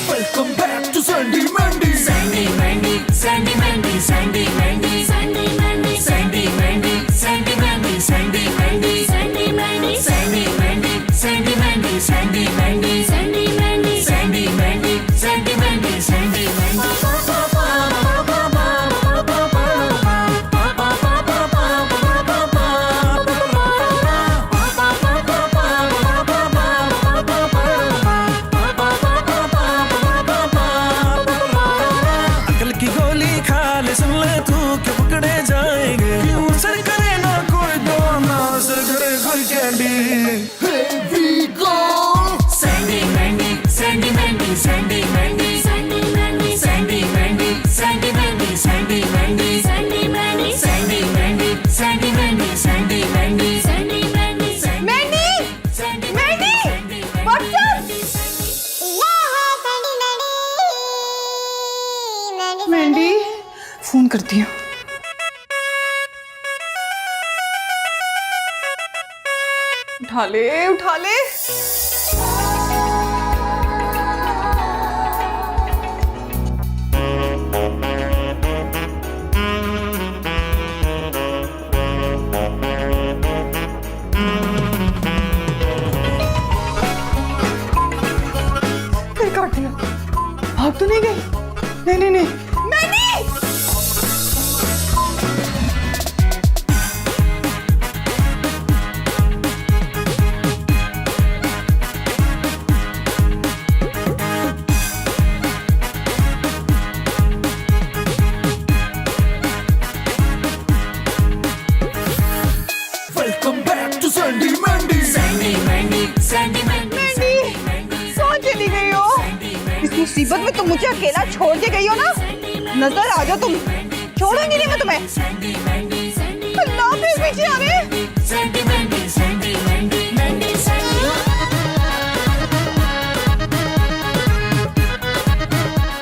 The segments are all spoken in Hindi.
Welcome back to Sandy Mandy. Sandy Mandy, Sandy Mandy, Sandy Mandy, Sandy Mandy, Sandy Mandy, Sandy Mandy, Sandy Mandy, Sandy Mandy, Sandy Mandy, Sandy Mandy, Sandy Mandy, Sandy Mandy, Sandy Mandy, Sandy Mandy, Sandy Mandy, phone करती हूँ। उठा ले, उठा ले। फिर काट दिया। भाग तो नहीं गई? नहीं नहीं नहीं। Welcome back to Sandy Mandy. Sandy Mandy, Sandy Mandy, Mandy, कहाँ चली गई हो? इस मुसीबत में तुम मुझे अकेला छोड़ के गई हो ना? नजर आ जाओ तुम, छोड़ूंगी नहीं मैं तुम्हें। अल्लाह, फिर पीछे आ रहे।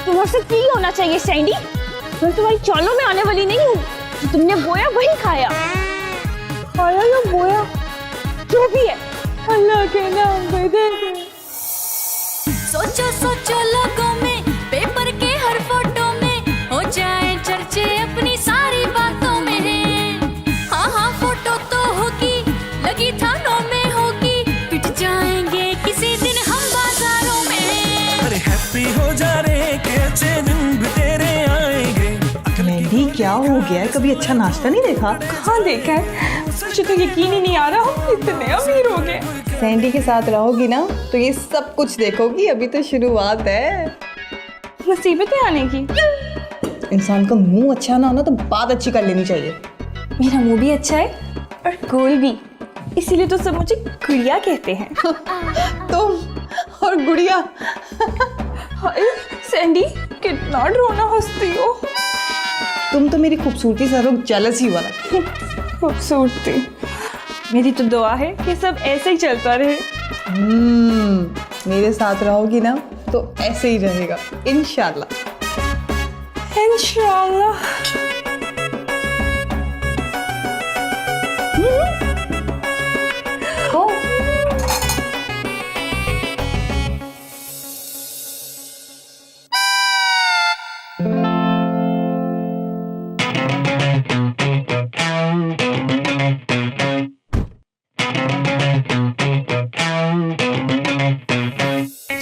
तुमसे की होना चाहिए सैंडी, मैं तुम्हारी चालों में आने वाली नहीं हूँ। जो तुमने बोया वही खाया। खाया या बोया, जो भी है, अल्लाह के नाम पे दे दो। सोचो सोचो लोगों में, पेपर के हर फोटो में हो जाए चर्चे अपनी सारी बातों में। हाँ हाँ फोटो तो होगी, लगी थानों में होगी, पिट जाएंगे किसी दिन हम बाजारों में। अरे हैप्पी हो जा रे के अच्छे दिन भी तेरे आएंगे। मैंडी, क्या हो गया है? कभी अच्छा नाश्ता नहीं देखा? कहाँ देखा है? मुझे तो यकीन ही नहीं आ रहा, हम इतने अमीर हो गए। सैंडी के साथ रहोगी ना तो ये सब कुछ देखोगी। अभी तो शुरुआत है मुसीबतें आने की। इंसान का मुंह अच्छा ना हो ना तो बात अच्छी कर लेनी चाहिए। मेरा मुंह भी अच्छा है और गोल भी, इसीलिए तो सब मुझे गुड़िया कहते हैं। तुम और गुड़िया। हाय सैंडी, कितना रोना हंसती हो। तुम तो मेरी खूबसूरती से लोग जेलस ही वाला। खूबसूरती, मेरी तो दुआ है कि सब ऐसे ही चलता रहे। मेरे साथ रहोगी ना तो ऐसे ही रहेगा इंशाल्लाह। इंशाल्लाह।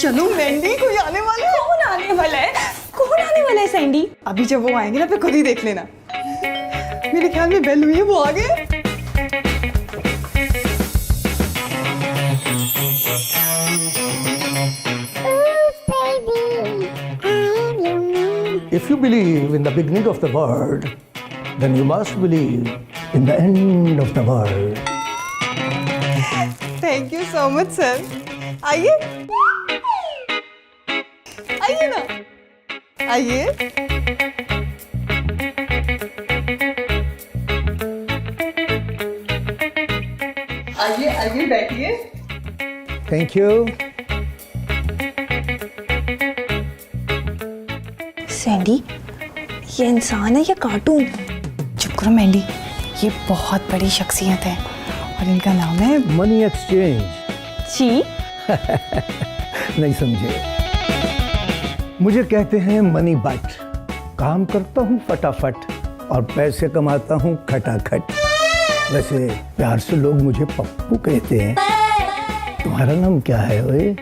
चलो मैंडी, कोई आने वाला है। कौन आने वाला है? कौन आने वाला है सैंडी? अभी जब वो आएंगे ना फिर खुद ही देख लेना। मेरे ख्याल में बेल हुई है, वो आ गए। If you believe in the beginning of the world, then you must believe in the end of the world. Thank you so much sir. आइए आइए ना, आइए। आइए आइए बैठिए। Thank you. सैंडी, ये इंसान है या कार्टून? चुप करो मैंडी, ये बहुत बड़ी शख्सियत है और इनका नाम है Money exchange. जी? नहीं समझे? मुझे कहते हैं मनी बट। काम करता हूँ फटाफट और पैसे कमाता हूँ खटाखट। वैसे प्यार से लोग मुझे पप्पू कहते हैं। तुम्हारा नाम क्या है ओए?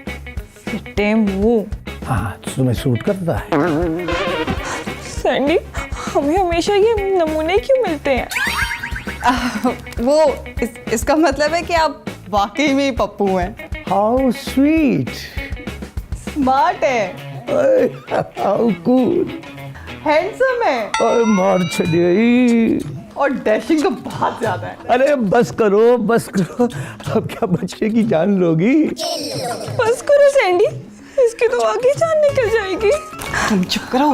फिट्टे मुंह। हाँ, तुम्हें सूट करता है। सैंडी, हमें हमेशा ये नमूने क्यों मिलते हैं? वो इसका मतलब है कि आप वाकई में पप्पू हैं। हाउ स्वीट, स्मार्ट है, हाउ कूल, हैंडसम है मार छड़ी। और डैशिंग तो बहुत ज्यादा है। अरे बस करो बस करो, अब क्या बच्चे की जान लोगी? बस करो सैंडी, इसकी तो आगे जान निकल जाएगी। तुम चुप करो,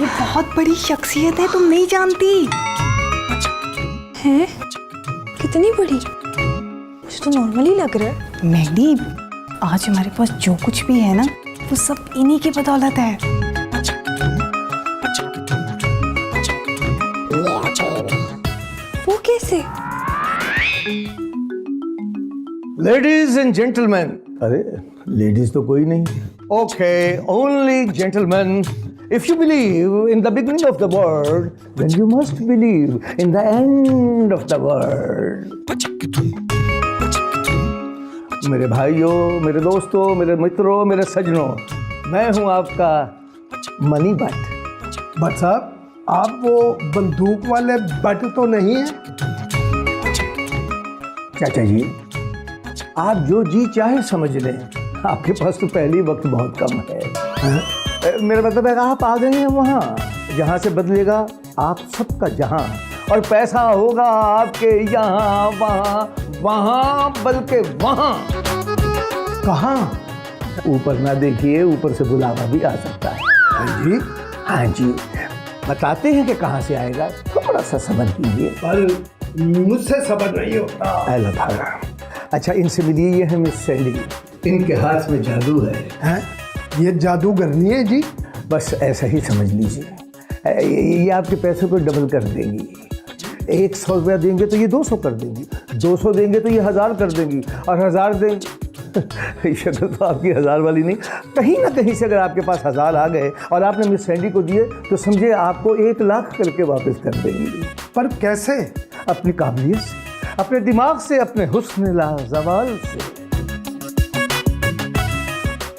ये बहुत बड़ी शख्सियत है, तुम नहीं जानती। हैं? कितनी बड़ी? मुझे तो नॉर्मली लग रहा है। मैडी, आज हमारे पास जो कुछ भी है ना, वो सब इन्हीं की बदौलत है। वो कैसे? लेडीज एंड जेंटलमैन, अरे लेडीज तो कोई नहीं। Okay, only gentleman. If you believe in the beginning of the world, then you must believe in the end of the world. मेरे भाइयों, मेरे दोस्तों, मेरे मित्रों, मेरे सजनों, मैं हूं आपका मनी बट। बट साहब, आप वो बंदूक वाले बट तो नहीं है? चाचा जी, आप जो जी चाहे समझ लें, आपके पास तो पहली वक्त बहुत कम है। मेरा मतलब है आप आ गए हैं वहाँ जहाँ से बदलेगा आप सबका जहाँ, और पैसा होगा आपके यहाँ वहाँ वहाँ बल्कि वहाँ। कहाँ? ऊपर ना देखिए, ऊपर से बुलावा भी आ सकता है। हाँ जी, हाँ जी, बताते हैं कि कहाँ से आएगा, थोड़ा सा सब्र कीजिए। पर मुझसे सब्र नहीं होता। अल्लाह भागा। अच्छा, इनसे मिलिए, ये है मिस सैंडी, इनके हाथ में जादू है। हैं? ये जादूगरनी है जी? बस ऐसा ही समझ लीजिए। ये आपके पैसे को डबल कर देंगी। 100 रुपया देंगे तो ये 200 कर देंगी, 200 देंगे तो ये 1000 कर देंगी, और 1000 देंगे। शक्ल तो आपकी 1000 वाली नहीं। कहीं ना कहीं से अगर आपके पास 1000 आ गए और आपने मिस सैंडी को दिए तो समझे आपको 1 लाख करके वापस कर देंगी। पर कैसे? अपनी काबिलियत से, अपने दिमाग से, अपने हुस्न लाजवाल से।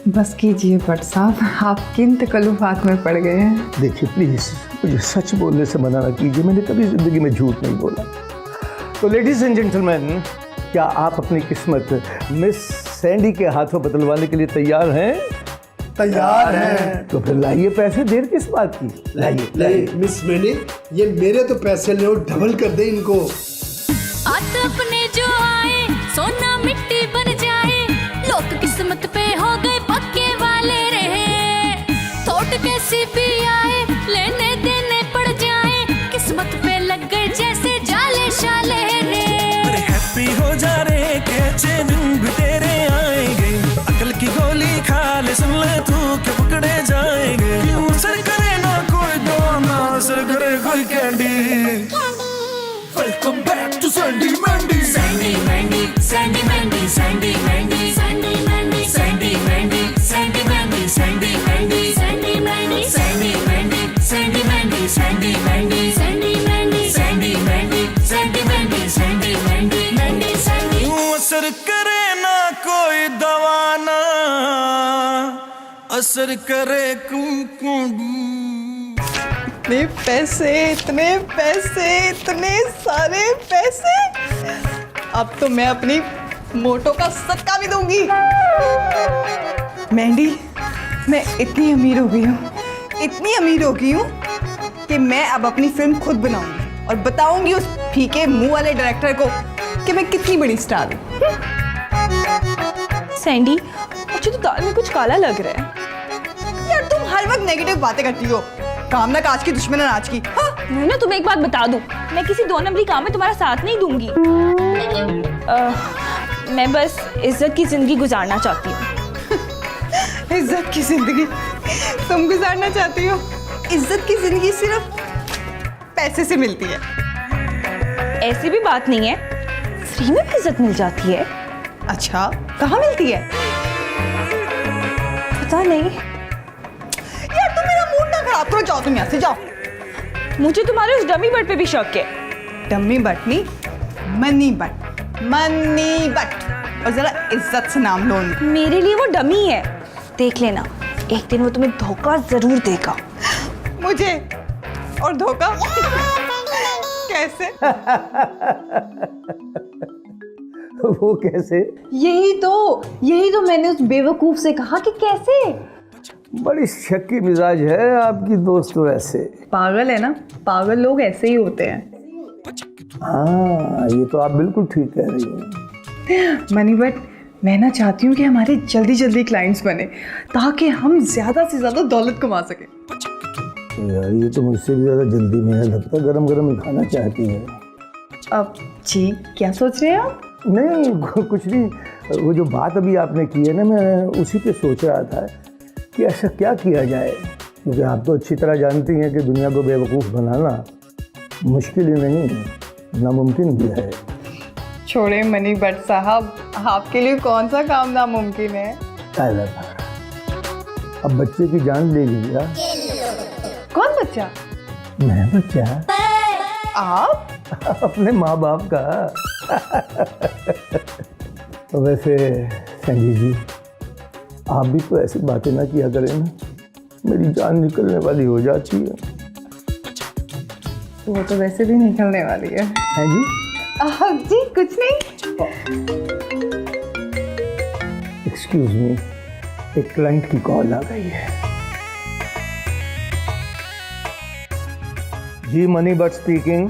बस कीजिए भट्ट साहब, आप किन तकल्लुफ़ात में पड़ गए हैं। देखिए प्लीज़, मुझे सच बोलने से मना ना कीजिए, मैंने कभी ज़िंदगी में झूठ नहीं बोला। तो लेडीज़ एंड जेंटलमैन, क्या आप अपनी किस्मत मिस सैंडी के हाथों बदलवाने के लिए तैयार हैं? तैयार हैं। तो फिर लाइए पैसे, देर किस बात की? लाइए लाइए। मिस मैंने, ये मेरे तो पैसे ले, डबल कर दे इनको। हाथ अपने जो आए सोना मिट्टी बन जाए, लोग किस्मत पे हो गए पक्के वाले रहे। थोट कैसी भी आए लेने देने पड़ जाए, किस्मत पे लग गए जैसे जाले शाले रे। अरे हैप्पी हो जा रे, कैसे दिन भी तेरे आएंगे, अकल की गोली खा ले, सुन ले तू के पकड़े जाएंगे। क्यों असर करे ना कोई दवाना, असर करे कोई candy. Welcome back to Sandy Mandy. Sandy Mandy, Sandy Mandy, Sandy Mandy, Sandy Mandy, Sandy Mandy, Sandy Mandy, Sandy Mandy, Sandy Mandy, Sandy Mandy, Sandy Mandy, Sandy Mandy, Sandy Mandy, Sandy Mandy, Sandy Mandy, Sandy Mandy, Mandy Sandy. असर करे ना कोई दवाना, असर करे कुंकुम। इतने पैसे, इतने पैसे, इतने सारे पैसे, अब तो मैं अपनी मोटो का सदका भी दूंगी। मैंडी, मैं इतनी अमीर हो गई हूँ, इतनी अमीर हो गई हूँ कि मैं अब अपनी फिल्म खुद बनाऊंगी और बताऊंगी उस फीके मुंह वाले डायरेक्टर को कि मैं कितनी बड़ी स्टार हूँ। सैंडी, मुझे तो दाल में कुछ काला लग रहा है। यार तुम हर वक्त नेगेटिव बातें करती हो। काम ना काज की, दुश्मन ना नाच की। हाँ? मैं ना तुम्हें एक बात बता दूं, मैं किसी 2 नंबरी काम में तुम्हारा साथ नहीं दूंगी। मैं बस इज्जत की जिंदगी गुजारना चाहती हूँ। इज्जत की जिंदगी तुम गुजारना चाहती हो? इज्जत की जिंदगी सिर्फ पैसे से मिलती है। ऐसी भी बात नहीं है, फ्री में भी इज्जत मिल जाती है। अच्छा, कहाँ मिलती है? पता नहीं। यार तुम मेरा मूड ना खराब करो, जाओ तुम यहाँ से जाओ। मुझे तुम्हारे उस डमी बट पे भी शक है। डम्मी बट नहीं, मनी बट। Money but. और जरा इज्जत से नाम लो उनका। मेरे लिए वो डमी है, देख लेना एक दिन वो तुम्हें धोखा जरूर देगा। मुझे? और धोखा? कैसे? वो कैसे? यही तो मैंने उस बेवकूफ से कहा कि कैसे। बड़ी शक्की मिजाज है आपकी दोस्त वैसे। पागल है ना, पागल लोग ऐसे ही होते हैं। हाँ, ये तो आप बिल्कुल ठीक कह रही हैं। मनी बट मैं ना चाहती हूँ कि हमारे जल्दी जल्दी क्लाइंट्स बने ताकि हम ज्यादा से ज्यादा दौलत कमा सकें। यार ये तो मुझसे भी ज़्यादा जल्दी में है, लगता है गरम गरम ही खाना चाहती है। अब जी क्या सोच रहे हैं आप? नहीं कुछ नहीं, वो जो बात अभी आपने की है ना, मैं उसी पे सोच रहा था कि ऐसा क्या किया जाए, क्योंकि आप तो अच्छी तरह जानती हैं कि दुनिया को बेवकूफ़ बनाना मुश्किल ही नहीं, नामुमकिन भी है। छोड़े मनी बट साहब, आपके लिए कौन सा काम नामुमकिन है? अब बच्चे की जान ले लीजिए। कौन बच्चा? मैं बच्चा? आप? अपने माँ बाप का। तो वैसे संजीव जी, आप भी तो ऐसी बातें ना किया करें ना, मेरी जान निकलने वाली हो जाती है। वो तो वैसे भी निकलने वाली है। हैं जी? जी कुछ नहीं। एक्सक्यूज मी, एक क्लाइंट की कॉल आ गई है। जी मनी बट स्पीकिंग।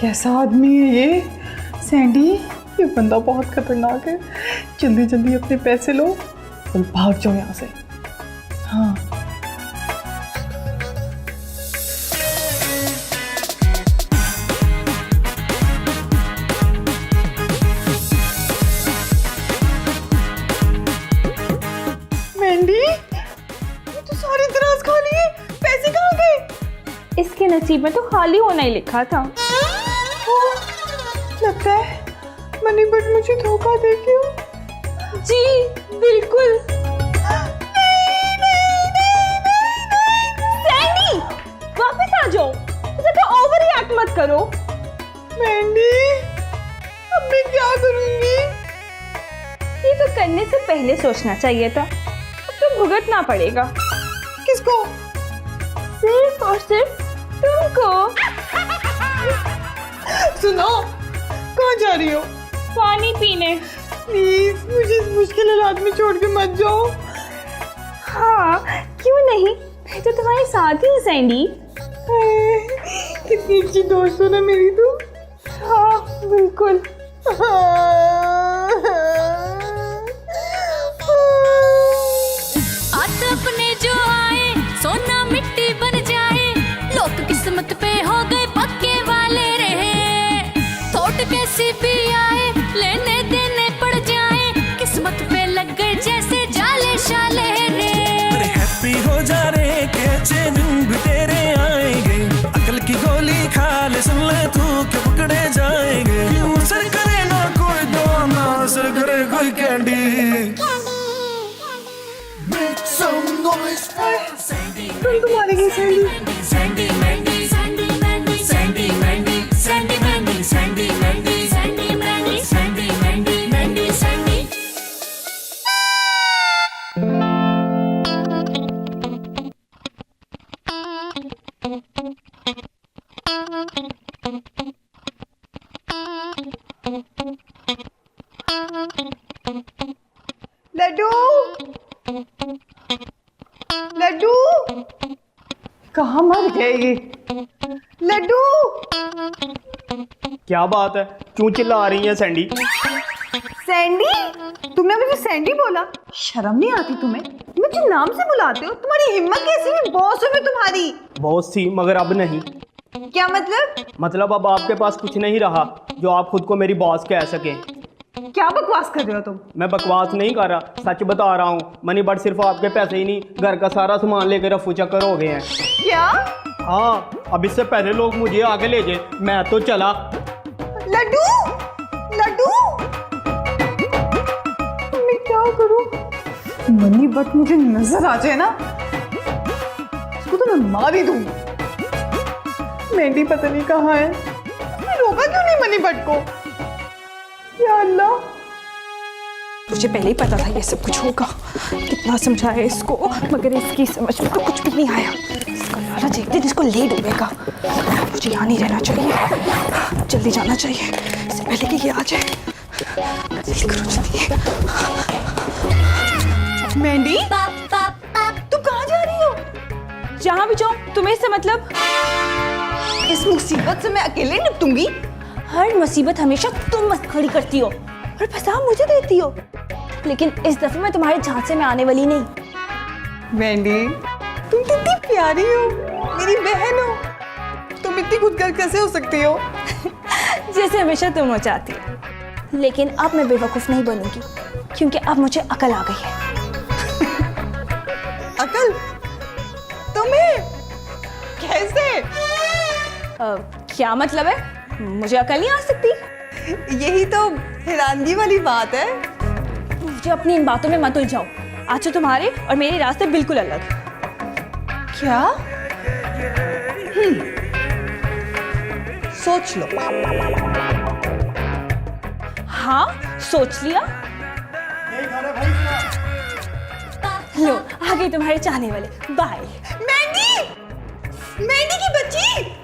कैसा आदमी है ये सैंडी? ये बंदा बहुत खतरनाक है। जल्दी जल्दी अपने पैसे लो और भाग जाओ यहाँ से। हाँ मैंडी, ये तो सारी दराज खाली है, पैसे कहाँ गए? इसके नसीब में तो खाली होना ही लिखा था। लगता है मनी बट मुझे धोखा दे गया। जी बिल्कुल। सैंडी, वापस आ जाओ, ज्यादा ओवर रिएक्ट मत करो। मैंडी, अब मैं क्या करूंगी? ये तो करने से पहले सोचना चाहिए था, अब तो भुगतना पड़ेगा। किसको? सिर्फ और सिर्फ तुमको। सुनो, कहाँ जा रही हो? पानी पीने। प्लीज मुझे इस मुश्किल हालात में छोड़ के मत जाओ। हाँ क्यों नहीं, मैं तो तुम्हारे साथ ही हूँ सैंडी। कितनी अच्छी दोस्त हो ना मेरी तुम। हाँ बिल्कुल। आत अपने जो आए सोना मिट्टी बन जाए, लोग किस्मत पे हो गए पक्के वाले रहे। थोट कैसी भी आए लेने देने पड़ जाए, किस्मत पे लग गए जैसे जाले शाले रे। अरे हैप्पी हो जा रे के दिन भी तेरे आएंगे, अकल की गोली खा ले सुन ले तू के पकड़े जाएंगे। क्यों असर करे ना कोई दवा, ना असर करे कोई कैंडी। तुम तुम्हारे लिए Sandy. Sandy Mandy Sandy Mandy Sandy Mandy Sandy Mandy Sandy Mandy Sandy Mandy Sandy Mandy Mandy Sandy. Laddu, Laddu, कहाँ मर गए ये? लड्डू। क्या बात है, क्यों चिल्ला रही है सैंडी? सैंडी? तुमने मुझे सैंडी बोला? शर्म नहीं आती तुम्हें? मुझे नाम से बुलाते हो? तुम्हारी हिम्मत कैसी है? बॉस हूँ मैं तुम्हारी। बॉस थी मगर अब नहीं। क्या मतलब? मतलब अब आपके पास कुछ नहीं रहा जो आप खुद को मेरी बॉस कह सके। क्या बकवास कर रहे हो तुम? मैं बकवास नहीं कर रहा, सच बता रहा हूँ। मनी बट सिर्फ आपके पैसे ही नहीं, घर का सारा सामान लेकर रफू चक्कर हो गए हैं। क्या? हाँ, अब इससे पहले लोग मुझे आगे ले जाए, मैं तो चला। लड्डू, लड्डू, मैं क्या करूं? मनी बट मुझे नजर आ जाए ना, इसको तो मैं मार ही दूंगी। मेंढी पता नहीं कहाँ है, मैं रोका क्यों नहीं मनी बट को? या अल्लाह, मुझे पहले ही पता था ये सब कुछ होगा। कितना समझाया इसको मगर इसकी समझ में तो कुछ भी नहीं आया। इसका लालच एक दिन इसको ले डूबेगा। मुझे यहाँ नहीं रहना चाहिए, जल्दी जाना चाहिए इससे पहले कि ये आ जाए। जल्दी करो जल्दी। मेंढी, तुम कहाँ जा रही हो? जहाँ भी जाओ, तुम्हें इससे मतलब? इस मुसीबत से मैं अकेले निपटूंगी। हर मुसीबत हमेशा तुम मत खड़ी करती हो और फंसा मुझे देती हो, लेकिन इस दफे मैं तुम्हारे झांसे में आने वाली नहीं। मेंढी, तुम कितनी प्यारी हो, मेरी बहन हो, तुम इतनी खुदगर्ज कैसे हो सकती हो? जैसे हमेशा तुम हो चाहती हो, लेकिन अब मैं बेवकूफ़ नहीं बनूंगी क्योंकि अब मुझे अकल आ गई है। अकल? तुम्हें? कैसे? क्या मतलब है? मुझे अकल नहीं आ सकती? यही तो हैरानगी वाली बात है। मुझे अपनी इन बातों में मत उलझाओ। आज तो तुम्हारे और मेरे रास्ते बिल्कुल अलग। क्या? सोच लो। हाँ, सोच लिया। लो, आ गए तुम्हारे चाहने वाले। बाय। मेंढी! मेंढी की बच्ची!